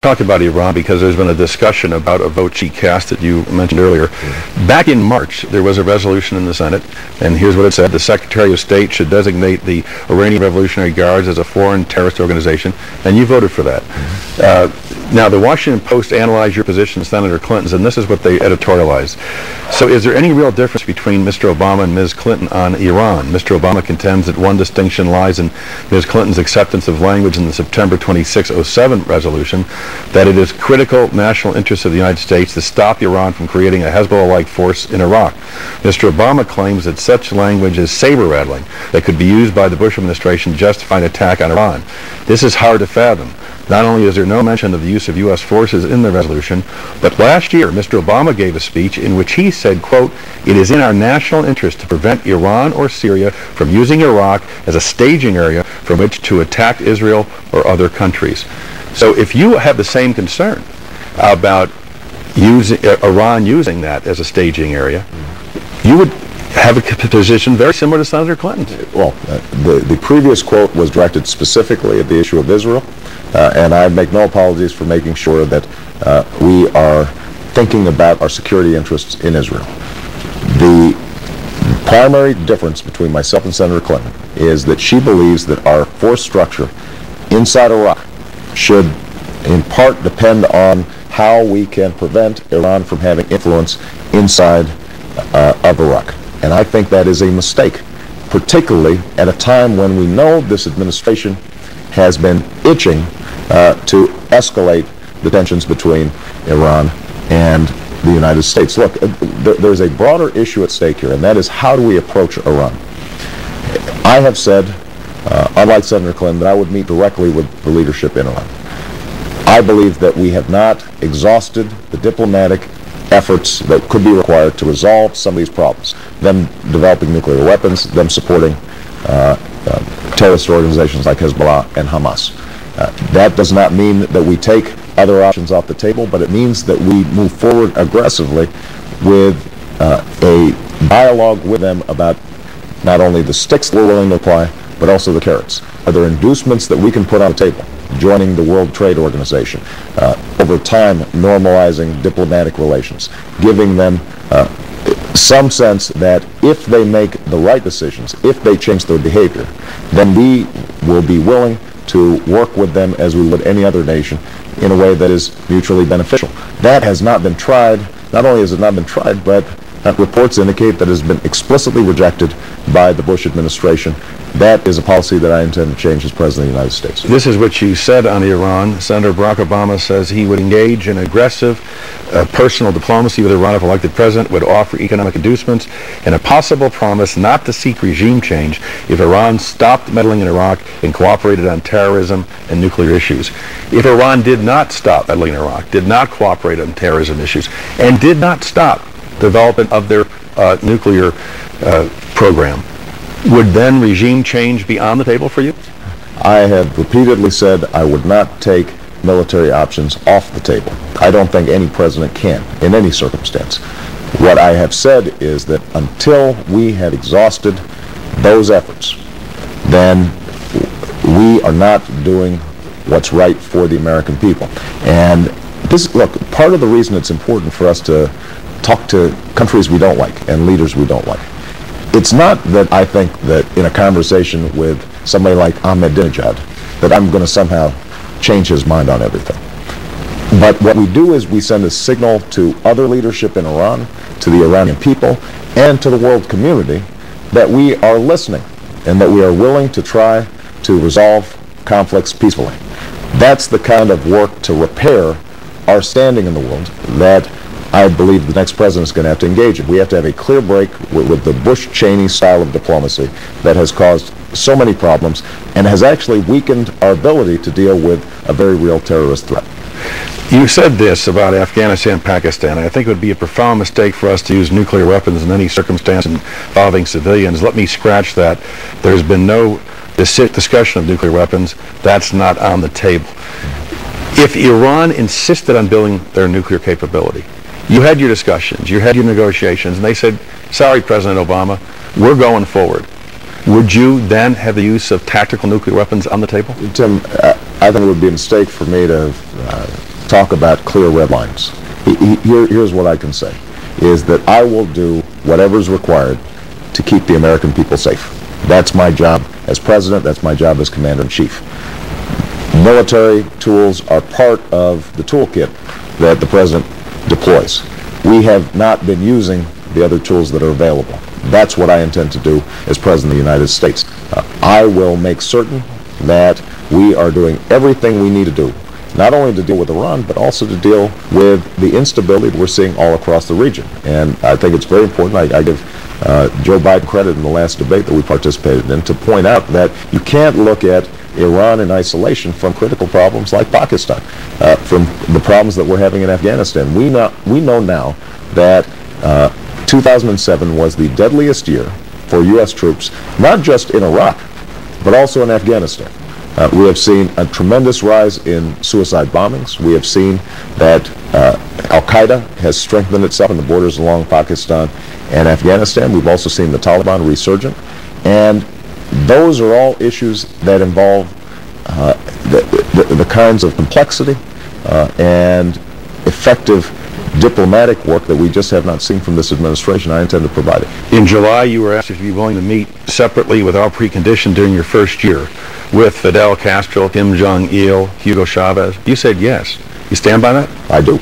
Talk about Iran because there's been a discussion about a vote she cast that you mentioned earlier. Back in March, there was a resolution in the Senate, and here's what it said. The Secretary of State should designate the Iranian Revolutionary Guards as a foreign terrorist organization, and you voted for that. Now, the Washington Post analyzed your position, Senator Clinton's, and this is what they editorialized. So is there any real difference between Mr. Obama and Ms. Clinton on Iran? Mr. Obama contends that one distinction lies in Ms. Clinton's acceptance of language in the September 26, 2007 resolution, that it is critical national interest of the United States to stop Iran from creating a Hezbollah-like force in Iraq. Mr. Obama claims that such language is saber-rattling that could be used by the Bush administration to justify an attack on Iran. This is hard to fathom. Not only is there no mention of the use of U.S. forces in the resolution, but last year Mr. Obama gave a speech in which he said, quote, "It is in our national interest to prevent Iran or Syria from using Iraq as a staging area from which to attack Israel or other countries." So if you have the same concern about Iran using that as a staging area, you would have a position very similar to Senator Clinton's. Well, the previous quote was directed specifically at the issue of Israel, and I make no apologies for making sure that we are thinking about our security interests in Israel. The primary difference between myself and Senator Clinton is that she believes that our force structure inside Iraq should in part depend on how we can prevent Iran from having influence inside of Iraq. And I think that is a mistake, particularly at a time when we know this administration has been itching to escalate the tensions between Iran and the United States. Look, there's a broader issue at stake here, and that is how do we approach Iran? I have said, unlike Senator Clinton, that I would meet directly with the leadership in Iran. I believe that we have not exhausted the diplomatic efforts that could be required to resolve some of these problems. Them developing nuclear weapons, them supporting terrorist organizations like Hezbollah and Hamas. That does not mean that we take other options off the table, but it means that we move forward aggressively with a dialogue with them about not only the sticks we're willing to apply, but also the carrots. Are there inducements that we can put on the table? Joining the World Trade Organization, over time normalizing diplomatic relations, giving them some sense that if they make the right decisions, if they change their behavior, then we will be willing to work with them as we would any other nation in a way that is mutually beneficial. That has not been tried. Not only has it not been tried, but reports indicate that it has been explicitly rejected by the Bush administration. That is a policy that I intend to change as President of the United States. This is what you said on Iran. Senator Barack Obama says he would engage in aggressive personal diplomacy with Iran if elected president, would offer economic inducements, and a possible promise not to seek regime change if Iran stopped meddling in Iraq and cooperated on terrorism and nuclear issues. If Iran did not stop meddling in Iraq, did not cooperate on terrorism issues, and did not stop development of their nuclear program, would then regime change be on the table for you? I have repeatedly said I would not take military options off the table. I don't think any president can in any circumstance. What I have said is that until we have exhausted those efforts, then we are not doing what's right for the American people. And this, look, part of the reason it's important for us to talk to countries we don't like and leaders we don't like. It's not that I think that in a conversation with somebody like Ahmadinejad that I'm going to somehow change his mind on everything. But what we do is we send a signal to other leadership in Iran, to the Iranian people, and to the world community that we are listening and that we are willing to try to resolve conflicts peacefully. That's the kind of work to repair our standing in the world that I believe the next president is going to have to engage in. We have to have a clear break with the Bush-Cheney style of diplomacy that has caused so many problems and has actually weakened our ability to deal with a very real terrorist threat. You said this about Afghanistan and Pakistan. I think it would be a profound mistake for us to use nuclear weapons in any circumstance involving civilians. Let me scratch that. There's been no discussion of nuclear weapons. That's not on the table. If Iran insisted on building their nuclear capability, you had your discussions, you had your negotiations, and they said, sorry, President Obama, we're going forward. Would you then have the use of tactical nuclear weapons on the table? Tim, I think it would be a mistake for me to talk about clear red lines. Here's what I can say, is that I will do whatever is required to keep the American people safe. That's my job as president. That's my job as commander-in-chief. Military tools are part of the toolkit that the president deploys. We have not been using the other tools that are available. That's what I intend to do as President of the United States. I will make certain that we are doing everything we need to do, not only to deal with Iran, but also to deal with the instability that we're seeing all across the region. And I think it's very important. I give Joe Biden credit in the last debate that we participated in to point out that you can't look at Iran in isolation from critical problems like Pakistan, from the problems that we're having in Afghanistan. We know now that 2007 was the deadliest year for U.S. troops, not just in Iraq, but also in Afghanistan. We have seen a tremendous rise in suicide bombings. We have seen that Al-Qaeda has strengthened itself in the borders along Pakistan and Afghanistan. We've also seen the Taliban resurgent. And those are all issues that involve the kinds of complexity and effective diplomatic work that we just have not seen from this administration. I intend to provide it. In July, you were asked if you'd be willing to meet separately without precondition during your first year with Fidel Castro, Kim Jong-il, Hugo Chavez. You said yes. You stand by that? I do.